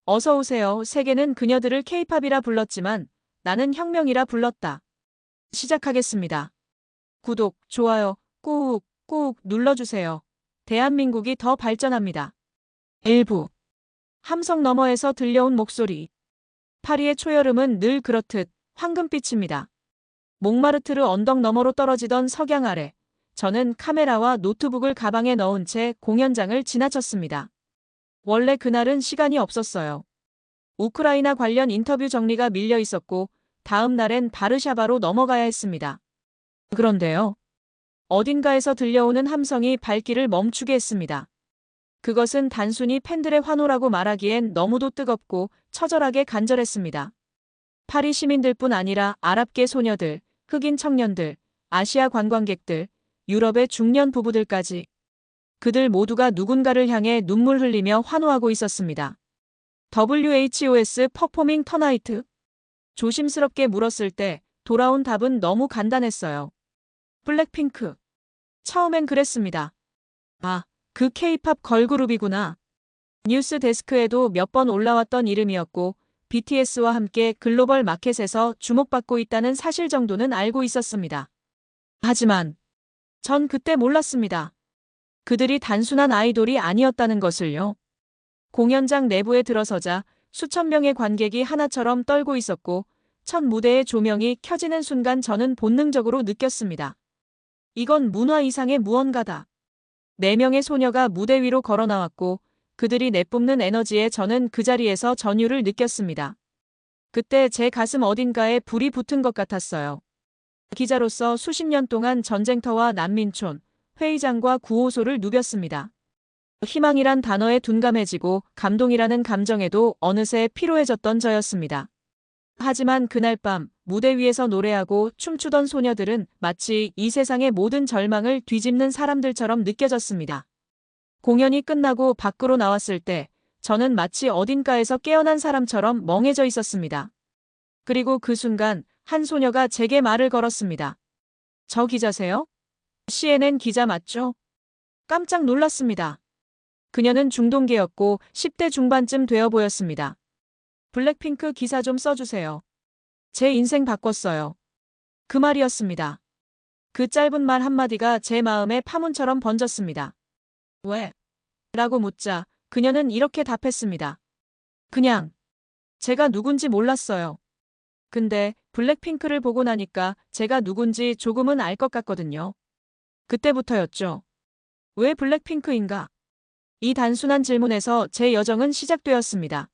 어서 오세요. 세계는 그녀들을 케이팝이라 불렀지만 나는 혁명이라 불렀다. 시작하겠습니다. 구독, 좋아요, 꾹꾹 눌러주세요. 대한민국이 더 발전합니다. 일부 함성 너머에서 들려온 목소리. 파리의 초여름은 늘 그렇듯 황금빛입니다. 몽마르트르 언덕 너머로 떨어지던 석양 아래 저는 카메라와 노트북을 가방에 넣은 채 공연장을 지나쳤습니다. 원래 그날은 시간이 없었어요. 우크라이나 관련 인터뷰 정리가 밀려 있었고 다음 날엔 바르샤바로 넘어가야 했습니다. 그런데요. 어딘가에서 들려오는 함성이 발길을 멈추게 했습니다. 그것은 단순히 팬들의 환호라고 말하기엔 너무도 뜨겁고 처절하게 간절했습니다. 파리 시민들뿐 아니라 아랍계 소녀들, 흑인 청년들, 아시아 관광객들, 유럽의 중년 부부들까지 그들 모두가 누군가를 향해 눈물 흘리며 환호하고 있었습니다. WHOS 퍼포밍 터나이트? 조심스럽게 물었을 때 돌아온 답은 너무 간단했어요. 블랙핑크. 처음엔 그랬습니다. 아, 그 K-팝 걸그룹이구나. 뉴스 데스크에도 몇 번 올라왔던 이름이었고 BTS와 함께 글로벌 마켓에서 주목받고 있다는 사실 정도는 알고 있었습니다. 하지만 전 그때 몰랐습니다. 그들이 단순한 아이돌이 아니었다는 것을요. 공연장 내부에 들어서자 수천 명의 관객이 하나처럼 떨고 있었고 첫 무대의 조명이 켜지는 순간 저는 본능적으로 느꼈습니다. 이건 문화 이상의 무언가다. 4명의 소녀가 무대 위로 걸어 나왔고 그들이 내뿜는 에너지에 저는 그 자리에서 전율을 느꼈습니다. 그때 제 가슴 어딘가에 불이 붙은 것 같았어요. 기자로서 수십 년 동안 전쟁터와 난민촌, 회의장과 구호소를 누볐습니다. 희망이란 단어에 둔감해지고 감동이라는 감정에도 어느새 피로해졌던 저였습니다. 하지만 그날 밤 무대 위에서 노래하고 춤추던 소녀들은 마치 이 세상의 모든 절망을 뒤집는 사람들처럼 느껴졌습니다. 공연이 끝나고 밖으로 나왔을 때 저는 마치 어딘가에서 깨어난 사람처럼 멍해져 있었습니다. 그리고 그 순간 한 소녀가 제게 말을 걸었습니다. 저 기자세요? CNN 기자 맞죠? 깜짝 놀랐습니다. 그녀는 중동계였고 10대 중반쯤 되어 보였습니다. 블랙핑크 기사 좀 써주세요. 제 인생 바꿨어요. 그 말이었습니다. 그 짧은 말 한마디가 제 마음에 파문처럼 번졌습니다. 왜? 라고 묻자 그녀는 이렇게 답했습니다. 그냥 제가 누군지 몰랐어요. 근데 블랙핑크를 보고 나니까 제가 누군지 조금은 알 것 같거든요. 그때부터였죠. 왜 블랙핑크인가? 이 단순한 질문에서 제 여정은 시작되었습니다.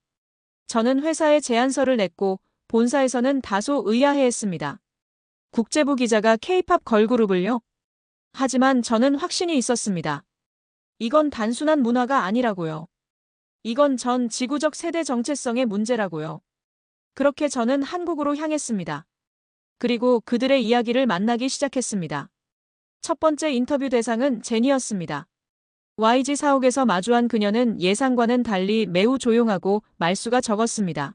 저는 회사에 제안서를 냈고 본사에서는 다소 의아해했습니다. 국제부 기자가 K-팝 걸그룹을요? 하지만 저는 확신이 있었습니다. 이건 단순한 문화가 아니라고요. 이건 전 지구적 세대 정체성의 문제라고요. 그렇게 저는 한국으로 향했습니다. 그리고 그들의 이야기를 만나기 시작했습니다. 첫 번째 인터뷰 대상은 제니였습니다. YG 사옥에서 마주한 그녀는 예상과는 달리 매우 조용하고 말수가 적었습니다.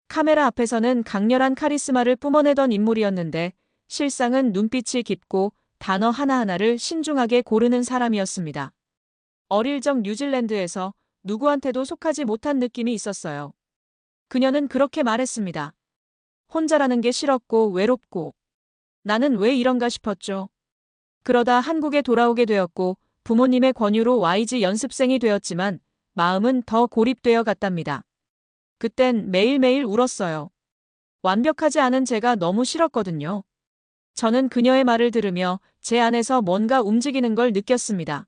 카메라 앞에서는 강렬한 카리스마를 뿜어내던 인물이었는데 실상은 눈빛이 깊고 단어 하나하나를 신중하게 고르는 사람이었습니다. 어릴 적 뉴질랜드에서 누구한테도 속하지 못한 느낌이 있었어요. 그녀는 그렇게 말했습니다. 혼자라는 게 싫었고 외롭고 나는 왜 이런가 싶었죠. 그러다 한국에 돌아오게 되었고 부모님의 권유로 YG 연습생이 되었지만 마음은 더 고립되어 갔답니다. 그땐 매일매일 울었어요. 완벽하지 않은 제가 너무 싫었거든요. 저는 그녀의 말을 들으며 제 안에서 뭔가 움직이는 걸 느꼈습니다.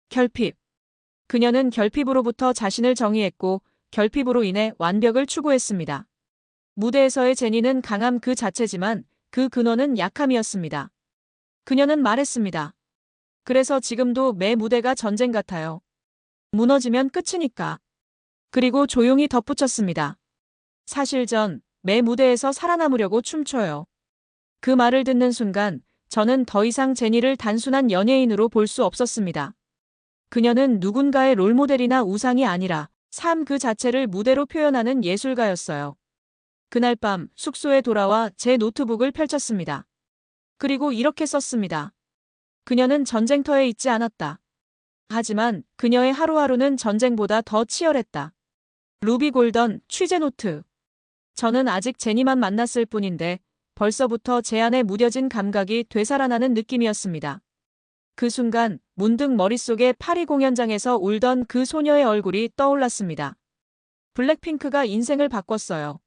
결핍. 그녀는 결핍으로부터 자신을 정의했고 결핍으로 인해 완벽을 추구했습니다. 무대에서의 제니는 강함 그 자체지만 그 근원은 약함이었습니다. 그녀는 말했습니다. 그래서 지금도 매 무대가 전쟁 같아요. 무너지면 끝이니까. 그리고 조용히 덧붙였습니다. 사실 전 매 무대에서 살아남으려고 춤춰요. 그 말을 듣는 순간 저는 더 이상 제니를 단순한 연예인으로 볼 수 없었습니다. 그녀는 누군가의 롤모델이나 우상이 아니라 삶 그 자체를 무대로 표현하는 예술가였어요. 그날 밤 숙소에 돌아와 제 노트북을 펼쳤습니다. 그리고 이렇게 썼습니다. 그녀는 전쟁터에 있지 않았다. 하지만 그녀의 하루하루는 전쟁보다 더 치열했다. 루비 골던 취재 노트. 저는 아직 제니만 만났을 뿐인데 벌써부터 제 안에 무뎌진 감각이 되살아나는 느낌이었습니다. 그 순간 문득 머릿속에 파리 공연장에서 울던 그 소녀의 얼굴이 떠올랐습니다. 블랙핑크가 인생을 바꿨어요.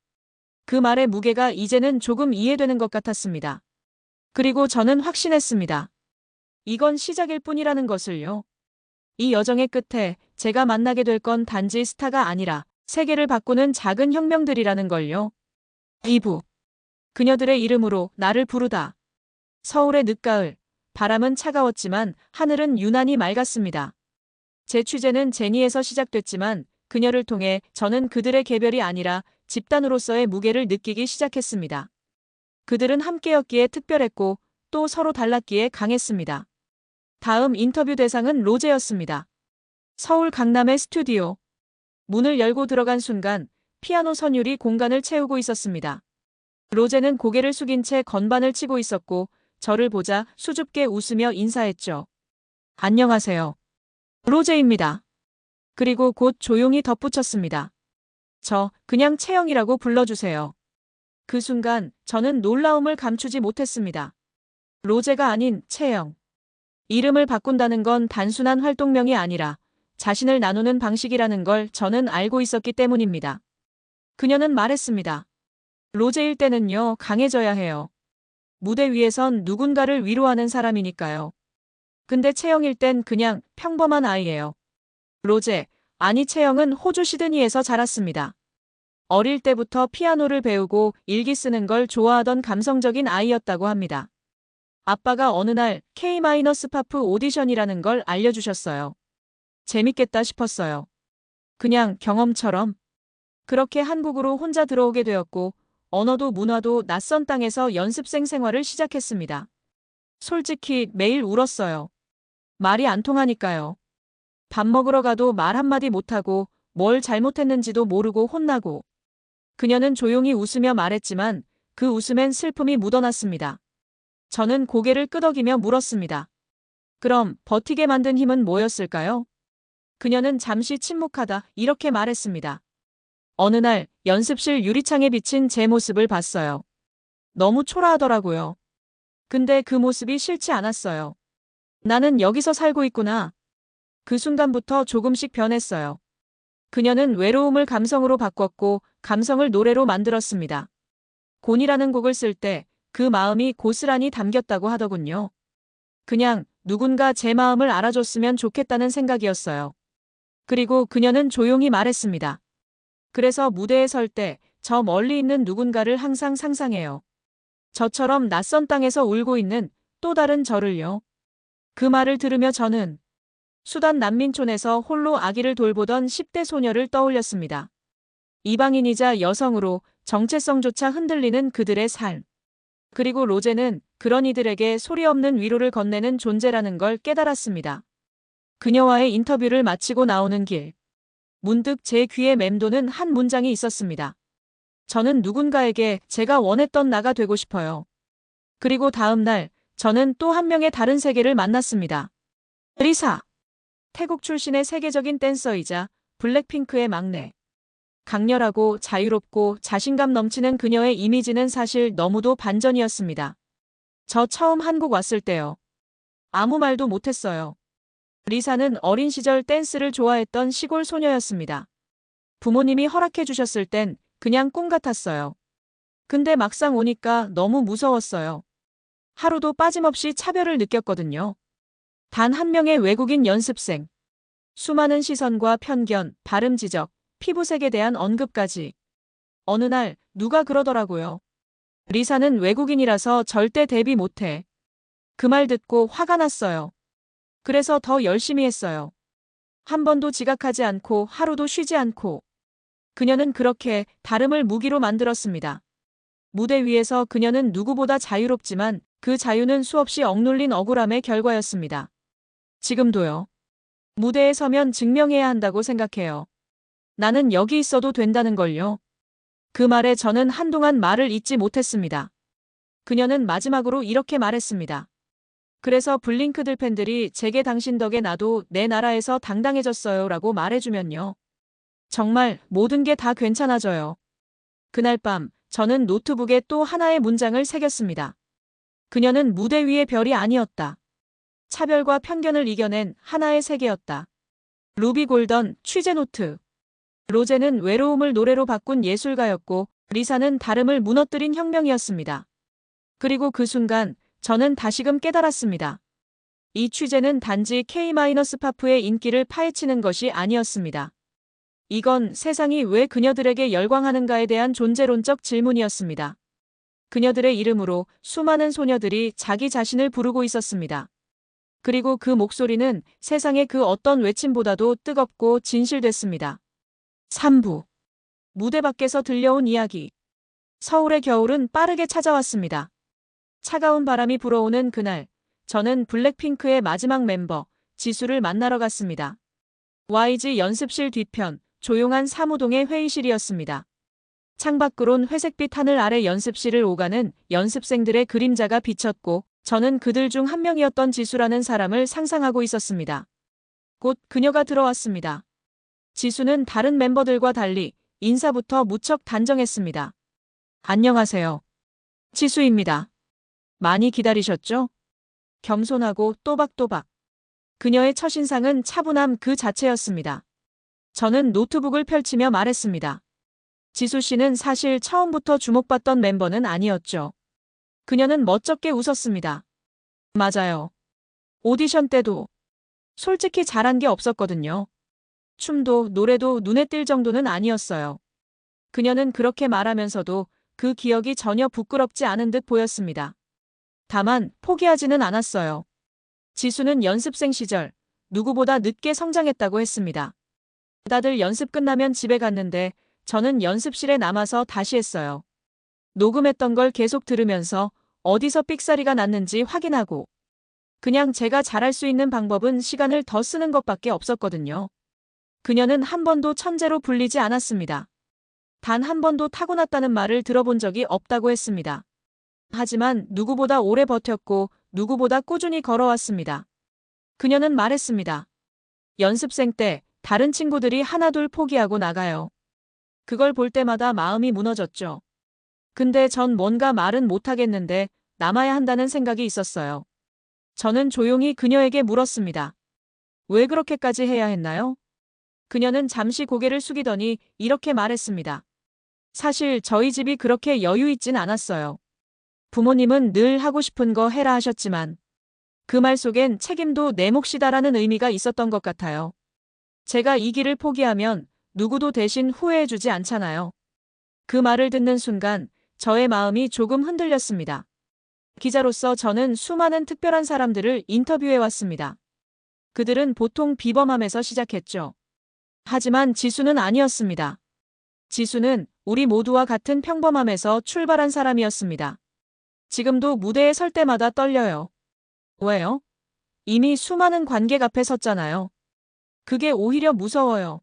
그 말의 무게가 이제는 조금 이해되는 것 같았습니다. 그리고 저는 확신했습니다. 이건 시작일 뿐이라는 것을요. 이 여정의 끝에 제가 만나게 될 건 단지 스타가 아니라 세계를 바꾸는 작은 혁명들이라는 걸요. 2부. 그녀들의 이름으로 나를 부르다. 서울의 늦가을. 바람은 차가웠지만 하늘은 유난히 맑았습니다. 제 취재는 제니에서 시작됐지만 그녀를 통해 저는 그들의 개별이 아니라 집단으로서의 무게를 느끼기 시작했습니다. 그들은 함께였기에 특별했고 또 서로 달랐기에 강했습니다. 다음 인터뷰 대상은 로제였습니다. 서울 강남의 스튜디오. 문을 열고 들어간 순간 피아노 선율이 공간을 채우고 있었습니다. 로제는 고개를 숙인 채 건반을 치고 있었고 저를 보자 수줍게 웃으며 인사했죠. 안녕하세요. 로제입니다. 그리고 곧 조용히 덧붙였습니다. 저 그냥 채영이라고 불러주세요. 그 순간 저는 놀라움을 감추지 못했습니다. 로제가 아닌 채영. 이름을 바꾼다는 건 단순한 활동명이 아니라 자신을 나누는 방식이라는 걸 저는 알고 있었기 때문입니다. 그녀는 말했습니다. 로제일 때는요, 강해져야 해요. 무대 위에선 누군가를 위로하는 사람이니까요. 근데 채영일 땐 그냥 평범한 아이예요. 로제, 아니 채영은 호주 시드니에서 자랐습니다. 어릴 때부터 피아노를 배우고 일기 쓰는 걸 좋아하던 감성적인 아이였다고 합니다. 아빠가 어느 날 K-파프 오디션이라는 걸 알려주셨어요. 재밌겠다 싶었어요. 그냥 경험처럼. 그렇게 한국으로 혼자 들어오게 되었고 언어도 문화도 낯선 땅에서 연습생 생활을 시작했습니다. 솔직히 매일 울었어요. 말이 안 통하니까요. 밥 먹으러 가도 말 한마디 못하고 뭘 잘못했는지도 모르고 혼나고. 그녀는 조용히 웃으며 말했지만 그 웃음엔 슬픔이 묻어났습니다. 저는 고개를 끄덕이며 물었습니다. 그럼 버티게 만든 힘은 뭐였을까요? 그녀는 잠시 침묵하다 이렇게 말했습니다. 어느 날 연습실 유리창에 비친 제 모습을 봤어요. 너무 초라하더라고요. 근데 그 모습이 싫지 않았어요. 나는 여기서 살고 있구나. 그 순간부터 조금씩 변했어요. 그녀는 외로움을 감성으로 바꿨고 감성을 노래로 만들었습니다. 곤이라는 곡을 쓸 때 그 마음이 고스란히 담겼다고 하더군요. 그냥 누군가 제 마음을 알아줬으면 좋겠다는 생각이었어요. 그리고 그녀는 조용히 말했습니다. 그래서 무대에 설 때 저 멀리 있는 누군가를 항상 상상해요. 저처럼 낯선 땅에서 울고 있는 또 다른 저를요. 그 말을 들으며 저는 수단 난민촌에서 홀로 아기를 돌보던 10대 소녀를 떠올렸습니다. 이방인이자 여성으로 정체성조차 흔들리는 그들의 삶. 그리고 로제는 그런 이들에게 소리 없는 위로를 건네는 존재라는 걸 깨달았습니다. 그녀와의 인터뷰를 마치고 나오는 길. 문득 제 귀에 맴도는 한 문장이 있었습니다. 저는 누군가에게 제가 원했던 나가 되고 싶어요. 그리고 다음 날 저는 또 한 명의 다른 세계를 만났습니다. 리사. 태국 출신의 세계적인 댄서이자 블랙핑크의 막내. 강렬하고 자유롭고 자신감 넘치는 그녀의 이미지는 사실 너무도 반전이었습니다. 저 처음 한국 왔을 때요. 아무 말도 못했어요. 리사는 어린 시절 댄스를 좋아했던 시골 소녀였습니다. 부모님이 허락해 주셨을 땐 그냥 꿈 같았어요. 근데 막상 오니까 너무 무서웠어요. 하루도 빠짐없이 차별을 느꼈거든요. 단 한 명의 외국인 연습생. 수많은 시선과 편견, 발음 지적, 피부색에 대한 언급까지. 어느 날 누가 그러더라고요. 리사는 외국인이라서 절대 데뷔 못해. 그 말 듣고 화가 났어요. 그래서 더 열심히 했어요. 한 번도 지각하지 않고 하루도 쉬지 않고. 그녀는 그렇게 다름을 무기로 만들었습니다. 무대 위에서 그녀는 누구보다 자유롭지만 그 자유는 수없이 억눌린 억울함의 결과였습니다. 지금도요. 무대에 서면 증명해야 한다고 생각해요. 나는 여기 있어도 된다는 걸요. 그 말에 저는 한동안 말을 잇지 못했습니다. 그녀는 마지막으로 이렇게 말했습니다. 그래서 블링크들 팬들이 제게 당신 덕에 나도 내 나라에서 당당해졌어요 라고 말해주면요. 정말 모든 게 다 괜찮아져요. 그날 밤 저는 노트북에 또 하나의 문장을 새겼습니다. 그녀는 무대 위의 별이 아니었다. 차별과 편견을 이겨낸 하나의 세계였다. 루비 골던 취재 노트. 로제는 외로움을 노래로 바꾼 예술가였고 리사는 다름을 무너뜨린 혁명이었습니다. 그리고 그 순간 저는 다시금 깨달았습니다. 이 취재는 단지 K-파프의 인기를 파헤치는 것이 아니었습니다. 이건 세상이 왜 그녀들에게 열광하는가에 대한 존재론적 질문이었습니다. 그녀들의 이름으로 수많은 소녀들이 자기 자신을 부르고 있었습니다. 그리고 그 목소리는 세상의 그 어떤 외침보다도 뜨겁고 진실됐습니다. 3부. 무대 밖에서 들려온 이야기. 서울의 겨울은 빠르게 찾아왔습니다. 차가운 바람이 불어오는 그날, 저는 블랙핑크의 마지막 멤버, 지수를 만나러 갔습니다. YG 연습실 뒤편, 조용한 사무동의 회의실이었습니다. 창밖으론 회색빛 하늘 아래 연습실을 오가는 연습생들의 그림자가 비쳤고 저는 그들 중 한 명이었던 지수라는 사람을 상상하고 있었습니다. 곧 그녀가 들어왔습니다. 지수는 다른 멤버들과 달리 인사부터 무척 단정했습니다. 안녕하세요. 지수입니다. 많이 기다리셨죠? 겸손하고 또박또박. 그녀의 첫인상은 차분함 그 자체였습니다. 저는 노트북을 펼치며 말했습니다. 지수 씨는 사실 처음부터 주목받던 멤버는 아니었죠. 그녀는 멋쩍게 웃었습니다. 맞아요. 오디션 때도 솔직히 잘한 게 없었거든요. 춤도 노래도 눈에 띌 정도는 아니었어요. 그녀는 그렇게 말하면서도 그 기억이 전혀 부끄럽지 않은 듯 보였습니다. 다만 포기하지는 않았어요. 지수는 연습생 시절 누구보다 늦게 성장했다고 했습니다. 다들 연습 끝나면 집에 갔는데 저는 연습실에 남아서 다시 했어요. 녹음했던 걸 계속 들으면서 어디서 삑사리가 났는지 확인하고 그냥 제가 잘할 수 있는 방법은 시간을 더 쓰는 것밖에 없었거든요. 그녀는 한 번도 천재로 불리지 않았습니다. 단 한 번도 타고났다는 말을 들어본 적이 없다고 했습니다. 하지만 누구보다 오래 버텼고 누구보다 꾸준히 걸어왔습니다. 그녀는 말했습니다. 연습생 때 다른 친구들이 하나둘 포기하고 나가요. 그걸 볼 때마다 마음이 무너졌죠. 근데 전 뭔가 말은 못하겠는데 남아야 한다는 생각이 있었어요. 저는 조용히 그녀에게 물었습니다. 왜 그렇게까지 해야 했나요? 그녀는 잠시 고개를 숙이더니 이렇게 말했습니다. 사실 저희 집이 그렇게 여유 있진 않았어요. 부모님은 늘 하고 싶은 거 해라 하셨지만 그 말 속엔 책임도 내 몫이다라는 의미가 있었던 것 같아요. 제가 이 길을 포기하면 누구도 대신 후회해주지 않잖아요. 그 말을 듣는 순간 저의 마음이 조금 흔들렸습니다. 기자로서 저는 수많은 특별한 사람들을 인터뷰해왔습니다. 그들은 보통 비범함에서 시작했죠. 하지만 지수는 아니었습니다. 지수는 우리 모두와 같은 평범함에서 출발한 사람이었습니다. 지금도 무대에 설 때마다 떨려요. 왜요? 이미 수많은 관객 앞에 섰잖아요. 그게 오히려 무서워요.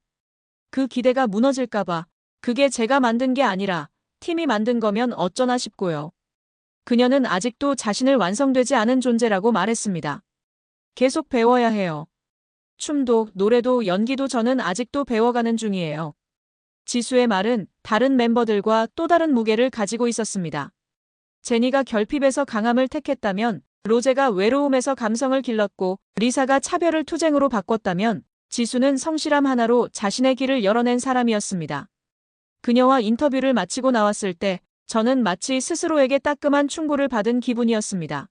그 기대가 무너질까봐. 그게 제가 만든 게 아니라 팀이 만든 거면 어쩌나 싶고요. 그녀는 아직도 자신을 완성되지 않은 존재라고 말했습니다. 계속 배워야 해요. 춤도 노래도 연기도 저는 아직도 배워가는 중이에요. 지수의 말은 다른 멤버들과 또 다른 무게를 가지고 있었습니다. 제니가 결핍에서 강함을 택했다면, 로제가 외로움에서 감성을 길렀고 리사가 차별을 투쟁으로 바꿨다면 지수는 성실함 하나로 자신의 길을 열어낸 사람이었습니다. 그녀와 인터뷰를 마치고 나왔을 때 저는 마치 스스로에게 따끔한 충고를 받은 기분이었습니다.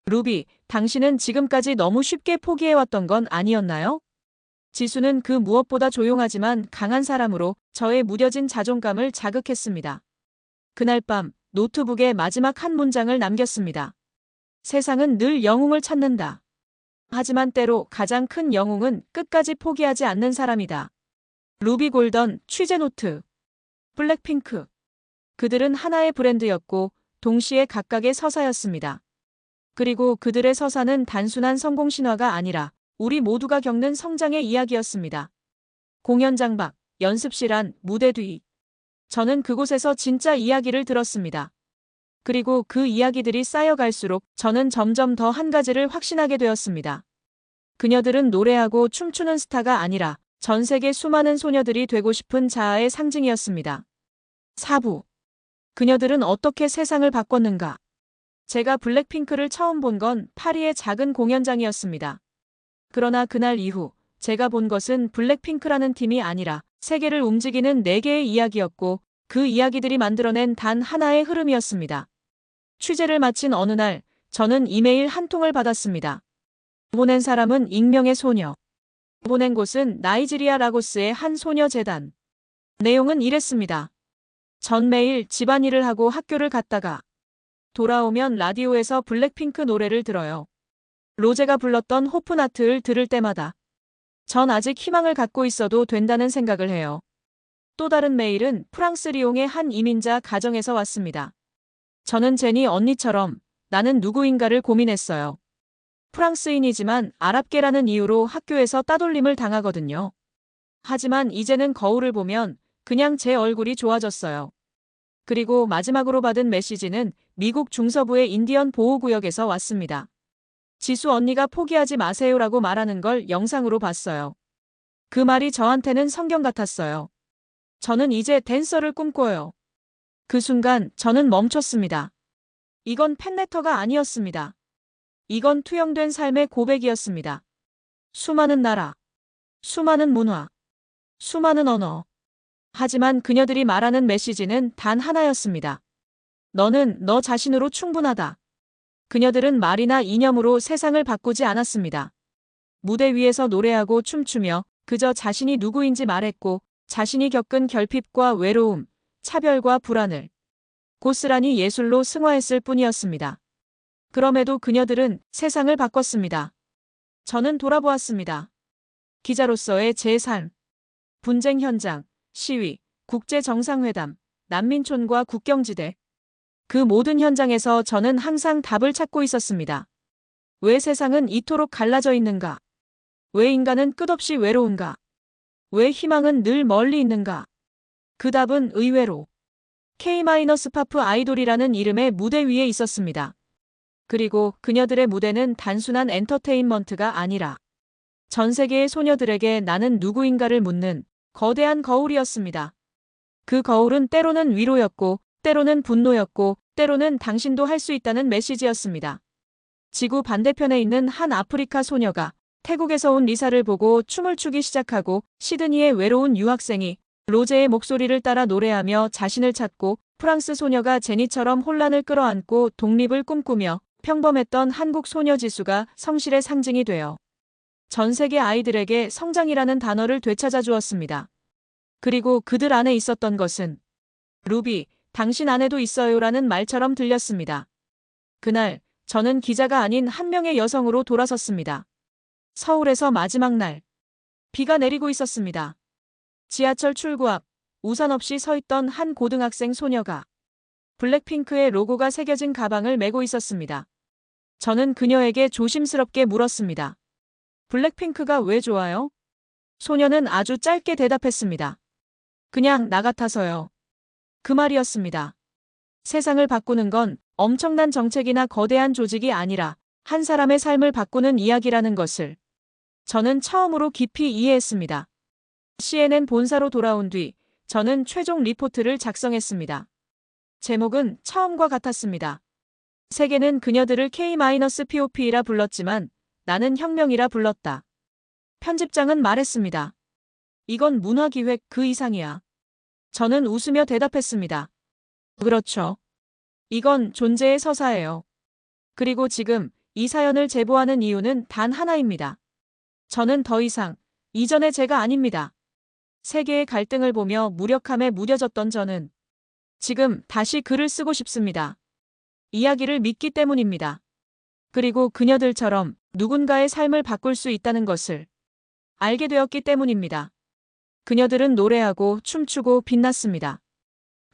루비, 당신은 지금까지 너무 쉽게 포기해왔던 건 아니었나요? 지수는 그 무엇보다 조용하지만 강한 사람으로 저의 무뎌진 자존감을 자극했습니다. 그날 밤 노트북에 마지막 한 문장을 남겼습니다. 세상은 늘 영웅을 찾는다. 하지만 때로 가장 큰 영웅은 끝까지 포기하지 않는 사람이다. 루비 골던 취재 노트. 블랙핑크. 그들은 하나의 브랜드였고 동시에 각각의 서사였습니다. 그리고 그들의 서사는 단순한 성공 신화가 아니라 우리 모두가 겪는 성장의 이야기였습니다. 공연장 밖, 연습실 안, 무대 뒤. 저는 그곳에서 진짜 이야기를 들었습니다. 그리고 그 이야기들이 쌓여갈수록 저는 점점 더 한 가지를 확신하게 되었습니다. 그녀들은 노래하고 춤추는 스타가 아니라 전 세계 수많은 소녀들이 되고 싶은 자아의 상징이었습니다. 4부. 그녀들은 어떻게 세상을 바꿨는가? 제가 블랙핑크를 처음 본 건 파리의 작은 공연장이었습니다. 그러나 그날 이후 제가 본 것은 블랙핑크라는 팀이 아니라 세계를 움직이는 4개의 이야기였고 그 이야기들이 만들어낸 단 하나의 흐름이었습니다. 취재를 마친 어느 날 저는 이메일 한 통을 받았습니다. 보낸 사람은 익명의 소녀. 보낸 곳은 나이지리아 라고스의 한 소녀 재단. 내용은 이랬습니다. 전 매일 집안일을 하고 학교를 갔다가 돌아오면 라디오에서 블랙핑크 노래를 들어요. 로제가 불렀던 호프나트를 들을 때마다 전 아직 희망을 갖고 있어도 된다는 생각을 해요. 또 다른 메일은 프랑스 리옹의 한 이민자 가정에서 왔습니다. 저는 제니 언니처럼 나는 누구인가를 고민했어요. 프랑스인이지만 아랍계라는 이유로 학교에서 따돌림을 당하거든요. 하지만 이제는 거울을 보면 그냥 제 얼굴이 좋아졌어요. 그리고 마지막으로 받은 메시지는 미국 중서부의 인디언 보호구역에서 왔습니다. 지수 언니가 포기하지 마세요라고 말하는 걸 영상으로 봤어요. 그 말이 저한테는 성경 같았어요. 저는 이제 댄서를 꿈꿔요. 그 순간 저는 멈췄습니다. 이건 팬레터가 아니었습니다. 이건 투영된 삶의 고백이었습니다. 수많은 나라, 수많은 문화, 수많은 언어. 하지만 그녀들이 말하는 메시지는 단 하나였습니다. 너는 너 자신으로 충분하다. 그녀들은 말이나 이념으로 세상을 바꾸지 않았습니다. 무대 위에서 노래하고 춤추며 그저 자신이 누구인지 말했고 자신이 겪은 결핍과 외로움, 차별과 불안을 고스란히 예술로 승화했을 뿐이었습니다. 그럼에도 그녀들은 세상을 바꿨습니다. 저는 돌아보았습니다. 기자로서의 제 삶, 분쟁 현장, 시위, 국제정상회담, 난민촌과 국경지대. 그 모든 현장에서 저는 항상 답을 찾고 있었습니다. 왜 세상은 이토록 갈라져 있는가? 왜 인간은 끝없이 외로운가? 왜 희망은 늘 멀리 있는가? 그 답은 의외로 K-파프 아이돌이라는 이름의 무대 위에 있었습니다. 그리고 그녀들의 무대는 단순한 엔터테인먼트가 아니라 전 세계의 소녀들에게 나는 누구인가를 묻는 거대한 거울이었습니다. 그 거울은 때로는 위로였고 때로는 분노였고 때로는 당신도 할 수 있다는 메시지였습니다. 지구 반대편에 있는 한 아프리카 소녀가 태국에서 온 리사를 보고 춤을 추기 시작하고 시드니의 외로운 유학생이 로제의 목소리를 따라 노래하며 자신을 찾고 프랑스 소녀가 제니처럼 혼란을 끌어안고 독립을 꿈꾸며 평범했던 한국 소녀 지수가 성실의 상징이 되어 전 세계 아이들에게 성장이라는 단어를 되찾아 주었습니다. 그리고 그들 안에 있었던 것은 루비, 당신 안에도 있어요라는 말처럼 들렸습니다. 그날 저는 기자가 아닌 한 명의 여성으로 돌아섰습니다. 서울에서 마지막 날. 비가 내리고 있었습니다. 지하철 출구 앞 우산 없이 서 있던 한 고등학생 소녀가 블랙핑크의 로고가 새겨진 가방을 메고 있었습니다. 저는 그녀에게 조심스럽게 물었습니다. 블랙핑크가 왜 좋아요? 소녀는 아주 짧게 대답했습니다. 그냥 나 같아서요. 그 말이었습니다. 세상을 바꾸는 건 엄청난 정책이나 거대한 조직이 아니라 한 사람의 삶을 바꾸는 이야기라는 것을 저는 처음으로 깊이 이해했습니다. CNN 본사로 돌아온 뒤 저는 최종 리포트를 작성했습니다. 제목은 처음과 같았습니다. 세계는 그녀들을 K-POP라 불렀지만 나는 혁명이라 불렀다. 편집장은 말했습니다. 이건 문화기획 그 이상이야. 저는 웃으며 대답했습니다. 그렇죠. 이건 존재의 서사예요. 그리고 지금 이 사연을 제보하는 이유는 단 하나입니다. 저는 더 이상 이전의 제가 아닙니다. 세계의 갈등을 보며 무력함에 무뎌졌던 저는 지금 다시 글을 쓰고 싶습니다. 이야기를 믿기 때문입니다. 그리고 그녀들처럼 누군가의 삶을 바꿀 수 있다는 것을 알게 되었기 때문입니다. 그녀들은 노래하고 춤추고 빛났습니다.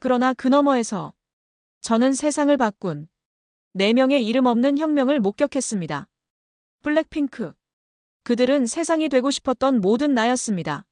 그러나 그 너머에서 저는 세상을 바꾼 4명의 이름 없는 혁명을 목격했습니다. 블랙핑크. 그들은 세상이 되고 싶었던 모든 나였습니다.